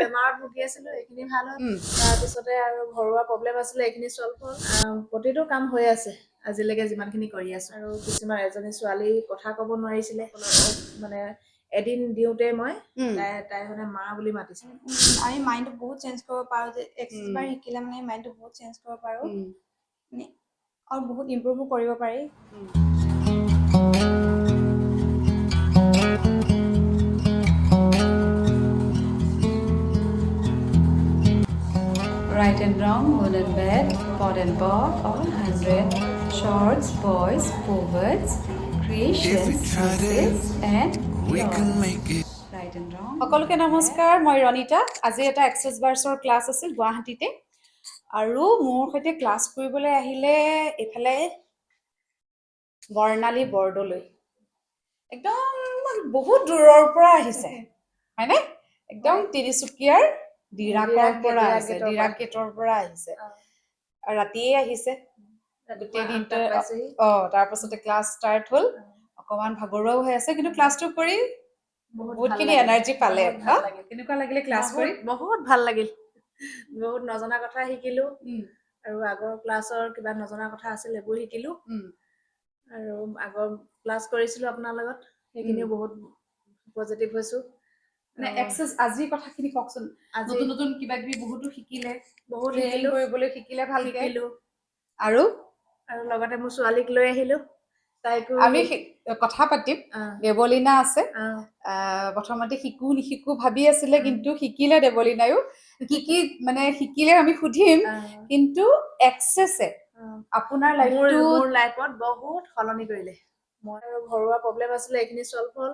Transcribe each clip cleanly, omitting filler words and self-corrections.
বেমাৰত ভুগি আছিলোঁ, এইখিনি ভাল হ'ল। তাৰপিছতে আৰু ঘৰুৱা প্ৰব্লেম আছিলে, এইখিনি চল্ভ হ'ল। প্ৰতিটো কাম হৈ আছে আজিলৈকে যিমানখিনি কৰি আছোঁ। আৰু কিছুমান এজনী ছোৱালী কথা ক'ব নোৱাৰিছিলে, মানে এদিন দিওঁতে মই তাই মানে মা বুলি মাতিছে। আমি মাইণ্ডটো বহুত চেঞ্জ কৰিব পাৰোঁ, যে এক্সাৰচাইজ শিকিলে মানে মাইণ্ডটো বহুত চেঞ্জ কৰিব পাৰোঁ, মানে আৰু বহুত ইম্প্ৰুভো কৰিব পাৰি। Right and wrong, good and bad, pot and pot, all 100, shorts, boys, forwards, creations, misses, and yours. Right and wrong. সকলোকে নমস্কাৰ, মই ৰণিতা। আজি এটা এক্সেছ বাৰ্ছৰ ক্লাছ আছিল গুৱাহাটীতে, আৰু মোৰ সৈতে ক্লাছ কৰিবলৈ আহিলে এইফালে বৰ্ণালী বৰদলৈ। একদম বহুত দূৰৰ পৰা আহিছে, হয়নে? একদম তিনিচুকীয়াৰ ডিৰাকৰ পৰা আহিছে, ডিৰাক গেটৰ পৰা আহিছে, ৰাতিয়ে আহিছে। গোটেই দিনটো তাৰপাছতে ক্লাছ ষ্টাৰ্ট হ'ল, অকণমান ভাগৰুৱাও হৈ আছে, কিন্তু ক্লাছটো কৰি বহুতখিনি এনাৰ্জি পালে। কেনেকুৱা লাগিলে ক্লাছ কৰি? বহুত ভাল লাগিল, বহুত নজনা কথা শিকিলোঁ, আৰু আগৰ ক্লাছৰ কিবা নজনা কথা আছিল এইবোৰ শিকিলোঁ, আৰু আগৰ ক্লাছ কৰিছিলোঁ আপোনাৰ লগত, সেইখিনিও বহুত পজিটিভ হৈছোঁ। মানে এক্সেছ আজিৰ কথাখিনি কওকচোন। নতুন নতুন কিবা কিবি বহুতো শিকিলে, বহুত ট্ৰেইনিং শিকিলোঁ, কৰিবলৈ শিকিলে ভালকে। শিকিলোঁ, আৰু লগতে মোৰ ছোৱালীক লৈ আহিলোঁ, তাইকো আমি কথা পাতিম। দেৱলীনা আছে, প্ৰথমতে শিকো নিশিকো ভাবি আছিলে, কিন্তু শিকিলে দেৱলীনায়ো। কি কি মানে শিকিলে আমি সুধিম, কিন্তু এক্সেছে আপোনাৰ মোৰ লাইফত বহুত সলনি কৰিলে। মই ঘৰুৱা প্ৰব্লেম আছিলে, এইখিনি চল্ভ হ'ল।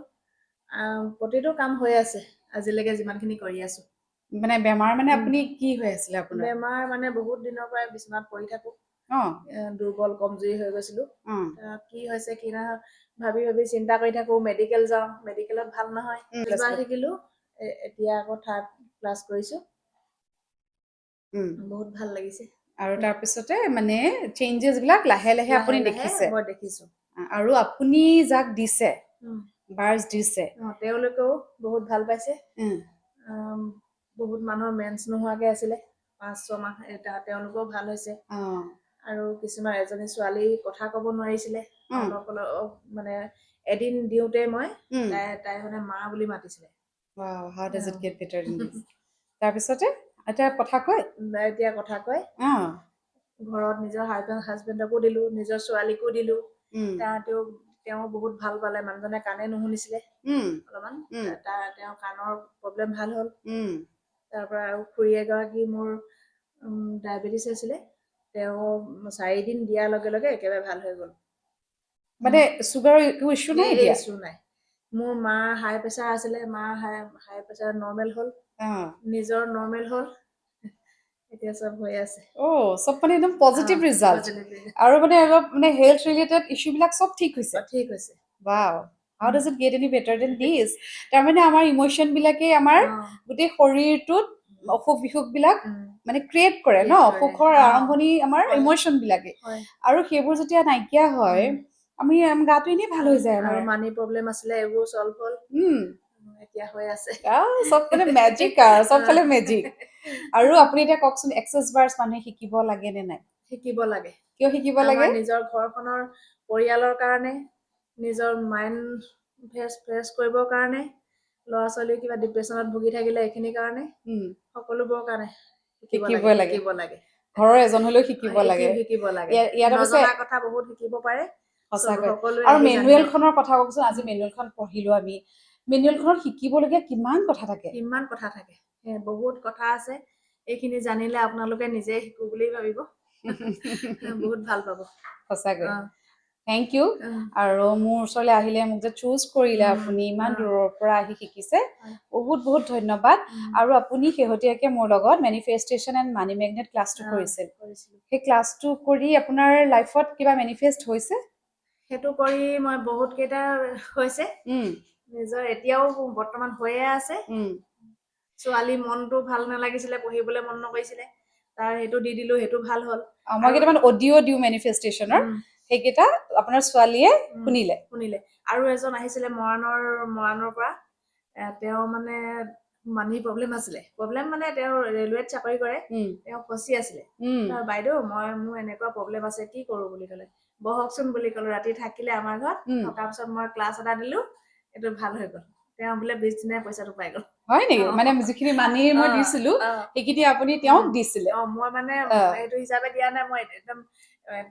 প্ৰতিটো কাম হৈ আছে আজিলৈকে যিমানখিনি কৰি আছোঁ। মানে বেমাৰ মানে আপুনি কি হৈ আছিলে আপোনাৰ? বেমাৰ মানে বহুত দিনৰ পৰাই বিচনাত পৰি থাকোঁ, দুৰ্বল কমজুৰি হৈ গৈছিলোঁ। কি হৈছে কি নহয় ভাবি ভাবি চিন্তা কৰি থাকোঁ, মেডিকেল যাওঁ, মেডিকেলত ভাল নহয়। শিকিলোঁ, এতিয়া আকৌ 3rd ক্লাছ কৰিছোঁ, বহুত ভাল লাগিছে। আৰু তাৰপিছতে মানে চেঞ্জেছ বিলাক লাহে লাহে আপুনি দেখিছে? মই দেখিছোঁ। আৰু আপুনি যাক দিছে, বাৰ্ছ দিছে, তেওঁলোকেও বহুত ভাল পাইছে। বহুত মানুহৰ মেন্স নোহোৱাকৈ আছিলে 5-6 মাহ, তেওঁলোকেও ভাল হৈছে। আৰু কিছুমান এজনী ছোৱালী কথা ক'ব নোৱাৰিছিলে, মানে এদিন দিওঁতে মই তাই মানে মা বুলি মাতিছিলে। How does it get better than this? তাৰপিছতে এতিয়া কথা কয়, ঘৰত নিজৰ হাজবেণ্ডকো দিলোঁ, নিজৰ ছোৱালীকো দিলোঁ। তেওঁ বহুত ভাল পালে। মানুহজনে কাণে নুশুনিছিলে অলপমান, তেওঁ কাণৰ প্ৰব্লেম ভাল হ'ল। তাৰ পৰা আৰু খুৰী এগৰাকী মোৰ ডায়েবেটিছ আছিলে, তেওঁ 4 দিন দিয়াৰ লগে লগে একেবাৰে ভাল হৈ গ'ল। মানে চুগাৰৰ একো ইছ্যু নাই এতিয়া? ইছ্যু নাই। মোৰ মাৰ হাই প্ৰেছাৰ আছিলে, মাৰ হাই প্ৰেছাৰ নৰ্মেল হ'ল, নিজৰ নৰ্মেল হ'ল, এতিয়া চব হৈ আছে। চব মানে একদম পজিটিভ ৰিজাল্ট। আৰু মানে অলপ মানে হেল্থ ৰিলেটেড ইছ্যু বিলাক চব ঠিক হৈছে? ঠিক হৈছে। Wow. How does it get any better than this? তাৰমানে আমাৰ ইমোশ্যন বিলাকে আমাৰ গোটেই শৰীৰটোত অসুখ বিসুখ বিলাক মানে ক্ৰিয়েট কৰে ন, অসুখৰ আৰম্ভণি আমাৰ ইমোশ্যন বিলাকে, আৰু সেইবোৰ যেতিয়া নাইকিয়া হয় আমি গাটো এনেই ভাল হৈ যায়। আৰু মানি প্ৰব্লেম আছিলে, এইবোৰ চল্ভ হ'ল, এতিয়া হৈ আছে। চব মানে মেজিক, আৰু চবফালে মেজিক। আৰু আপুনি এতিয়া কওকচোন, এক্সেছ বাৰ্ছ মানুহে শিকিব লাগে নে নাই? শিকিব লাগে। কিয় শিকিব লাগে? নিজৰ ঘৰখনৰ পৰিয়ালৰ কাৰণে, নিজৰ মাইণ্ড ফ্ৰেছ কৰিবৰ কাৰণে, ল'ৰা ছোৱালী কিবা ডিপ্ৰেশ্যনত ভুগি থাকিলে এইখিনিৰ কাৰণে, সকলোবোৰৰ কাৰণে শিকিব লাগে। ঘৰৰ এজন হলেও শিকিব লাগে। নজনা কথা বহুত শিকিব পাৰে। সঁচাকৈ। আৰু মেনুৱেলখনৰ কথা কওকচোন। আজি মেনুৱেলখন পঢ়িলো আমি, মেনুৱেলখনত শিকিবলগীয়া কিমান কথা থাকে? বহুত কথা আছে। এইখিনি জানিলে আপোনালোকে নিজে শিকো বুলি ভাবিব, বহুত ভাল পাব। সঁচাকৈ থেংক ইউ। আৰু মোৰ ওচৰলৈ আহিলে, মোক যে চুজ কৰিলে আপুনি, ইমান দূৰৰ পৰা আহি শিকিছে, বহুত বহুত ধন্যবাদ। আৰু আপুনি শেহতীয়াকৈ মোৰ লগত মেনিফেষ্টেশ্যন এণ্ড মানি মেগনেট ক্লাছটো কৰিছিল। সেই ক্লাছটো কৰি আপোনাৰ লাইফত কিবা মেনিফেষ্ট হৈছে? সেইটো কৰি মই বহুত কেইটা হৈছে, নিজৰ এতিয়াও বৰ্তমান হৈয়ে আছে। ছোৱালী মনটো ভাল নালাগিছিলে, পঢ়িবলৈ মন নকৰিছিলে, তাৰ সেইটো দি দিলো, সেইটো ভাল হ'ল। মই কেইটামান অডিঅ' দিওঁ মেনিফেষ্টেশ্যনৰ, সেইকেইটা আপোনাৰ ছোৱালীয়ে শুনিলে। আৰু এজন আহিছিলে মৰাণৰ পৰা, তেওঁ মানে মানি প্ৰব্লেম আছিলে প্ৰব্লেম মানে তেওঁ ৰেলৱেত চাকৰি কৰে তেওঁ ফচি আছিলে তাৰ বাইদেউ মোৰ এনেকুৱা প্ৰব্লেম আছে কি কৰো বুলি ক'লে বহকচোন বুলি ক'লো ৰাতি থাকিলে আমাৰ ঘৰত থকাৰ পিছত মই ক্লাছ এটা দিলো এইটো ভাল হৈ গ'ল তেওঁ বোলে 20 দিনাই পইচাটো পাই গ'ল হয় নেকি মানে যিখিনি মানি মই দিছিলো সেইখিনি আপুনি তেওঁক দিছিলে মই মানে এইটো হিচাপে দিয়া নাই মই একদম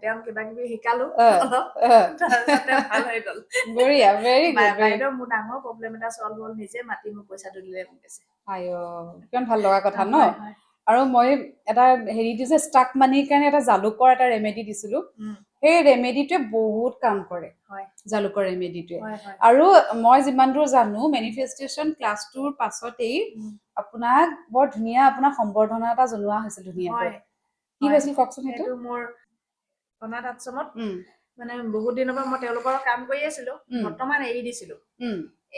তেওঁ কিবা কিবি শিকালো অলপ তাৰপিছত তেওঁ ভাল হৈ গ'ল বঢ়িয়া ভেৰি গুড বাইদেউ মোৰ ডাঙৰ প্ৰব্লেম এটা চল্ভ হ'ল নিজে মাতি মোক পইচাটো দিলে মোক কৈছে আয়ো কিমান ভাল লগা কথা ন আৰু মই এটা হেৰি দিছে ষ্টাক মানিৰ কাৰণে এটা জালুকৰ এটা ৰেমেডি দিছিলো সেই ৰেমেডিটোৱে বহুত কাম কৰে জালুকৰ ৰেমেডিটোৱে আৰু মই যিমান দূৰ জানো মেনিফেষ্টেশ্যন ক্লাছটোৰ পাছতেই আপোনাক বৰ ধুনীয়া আপোনাৰ সম্বৰ্ধনা এটা জনোৱা হৈছিল ধুনীয়াকৈ কি হৈছিল কওকচোন সেইটো মোৰ অনাথ আশ্ৰমত মানে বহুত দিনৰ পৰা মই তেওঁলোকৰ কাম কৰি আছিলো বৰ্তমান এৰি দিছিলো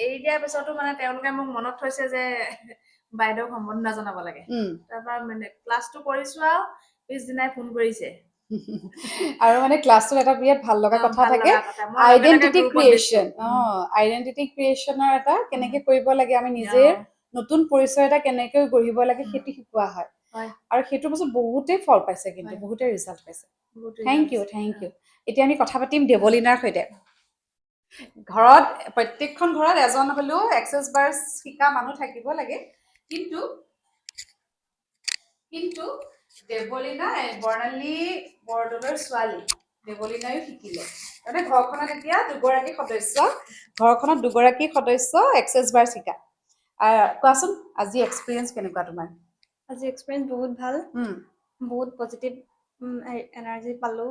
এৰি দিয়াৰ পিছতো মানে তেওঁলোকে মোক মনত থৈছে যে বাইদেউক সম্বৰ্ধনা জনাব লাগে তাৰপৰা মানে ক্লাছটো কৰিছো আৰু পিছদিনাই ফোন কৰিছে আৰু মানে ক্লাছটোত এটা বিৰাট ভাল লগা কথা থাকে আইডেন্টিটি ক্ৰিয়েচন আইডেন্টিটি ক্ৰিয়েচনৰ এটা কেনেকে কৰিব লাগে আমি নিজে নতুন পৰিচয় এটা কেনেকৈ গঢ়িব লাগে সেইটো শিকোৱা হয় আৰু সেইটোৰ পাছত বহুতেই ফল পাইছে কিন্তু বহুতে ৰিজাল্ট পাইছে থেংক ইউ এতিয়া আমি কথা পাতিম দেৱলীনাৰ সৈতে ঘৰত প্ৰত্যেকখন ঘৰত এজন হলেও এক্সেছ বাৰ শিকা মানুহ থাকিব লাগে কিন্তু দেৱলীনা বৰ্ণালী বৰদলৈৰ ছোৱালী দেৱলীনায়ো শিকিলে মানে ঘৰখনত এতিয়া দুগৰাকী সদস্য এক্সেছ বাৰ শিকা কোৱাচোন আজি এক্সপিৰিয়েঞ্চ কেনেকুৱা তোমাৰ আজি এক্সপিৰিয়েঞ্চ বহুত ভাল বহুত পজিটিভ এনাৰ্জি পালো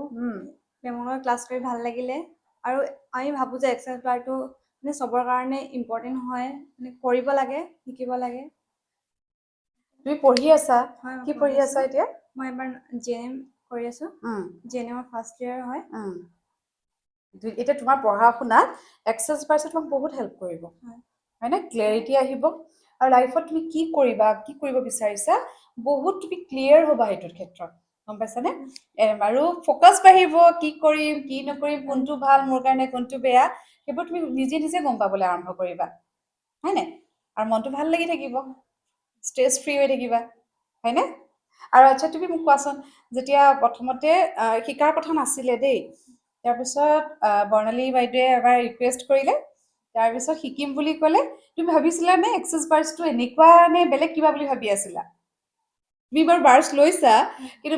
মেমৰ ক্লাছ কৰি ভাল লাগিলে আৰু আমি ভাবো যে এক্সেছ বাৰটো মানে চবৰ কাৰণে ইম্পৰ্টেণ্ট হয় মানে কৰিব লাগে শিকিব লাগে তুমি পঢ়ি আছা কি পঢ়ি আছা এতিয়া মই এবাৰ জিএনএম কৰি আছো জিএনএমৰ ফাৰ্ষ্ট ইয়াৰ হয় এতিয়া তোমাৰ পঢ়া শুনাত এক্সেছ বাৰে তোমাক বহুত হেল্প কৰিব হয়নে ক্লেৰিটি আহিব আৰু লাইফত তুমি কি কৰিব বিচাৰিছা বহুত তুমি ক্লিয়াৰ হ'বা এইটোৰ ক্ষেত্ৰত গম পাইছানে আৰু ফ'কাছ বাঢ়িব কি কৰিম কি নকৰিম কোনটো ভাল মোৰ কাৰণে কোনটো বেয়া সেইবোৰ তুমি নিজে নিজে গম পাবলৈ আৰম্ভ কৰিবা হয়নে আৰু মনটো ভাল লাগি থাকিব ষ্ট্ৰেছ ফ্ৰী হৈ থাকিবা হয়নে আৰু আচ্ছা তুমি মোক কোৱাচোন যেতিয়া প্ৰথমতে শিকাৰ কথা নাছিলে দেই তাৰপিছত বৰ্ণালী বাইদেৱে এবাৰ ৰিকুৱেষ্ট কৰিলে তাৰপিছত শিকিম বুলি ক'লে তুমি ভাবিছিলা নে এক্সেছ বাৰ্ছটো এনেকুৱা নে বেলেগ কিবা বুলি ভাবি আছিলা তুমি বাৰু বাৰ্ছ লৈছা কিন্তু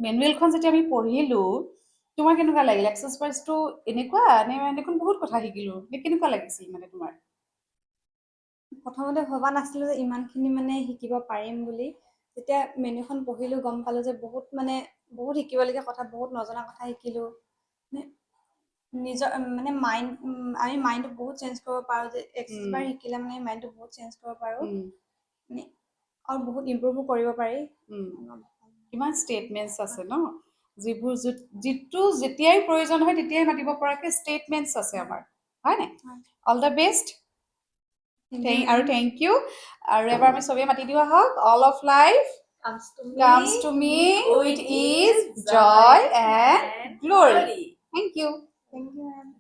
মেনুৱেলখন যেতিয়া আমি পঢ়িলো তোমাৰ কেনেকুৱা লাগিল এক্সেছ বাৰ্ছটো এনেকুৱা নে দেখোন বহুত কথা শিকিলো কেনেকুৱা লাগিছিল মানে তোমাৰ প্ৰথমতে ভবা নাছিলো যে ইমানখিনি মানে শিকিব পাৰিম বুলি যেতিয়া মেনুখন পঢ়িলো গম পালো যে বহুত শিকিবলগীয়া কথা বহুত নজনা কথা শিকিলো নিজৰ মানে আমি মাইণ্ডটো বহুত চেঞ্জ কৰিব পাৰো যে এক্সেছ বাৰ শিকিলে মানে মাইণ্ডটো বহুত চেঞ্জ কৰিব পাৰো মানে আৰু বহুত ইম্প্ৰুভো কৰিব পাৰি কিমান ষ্টেটমেণ্টছ আছে ন যিবোৰ যিটো যেতিয়াই প্ৰয়োজন হয় তেতিয়াই মাতিব পৰাকৈ ষ্টেটমেণ্টছ আছে আমাৰ হয়নে অল দ্য বেষ্ট আৰু থেংক ইউ আৰু এবাৰ আমি চবেই মাতি দিওঁ আহক all of life comes to me with ease, joy and glory. Thank you. Thank you, ma'am.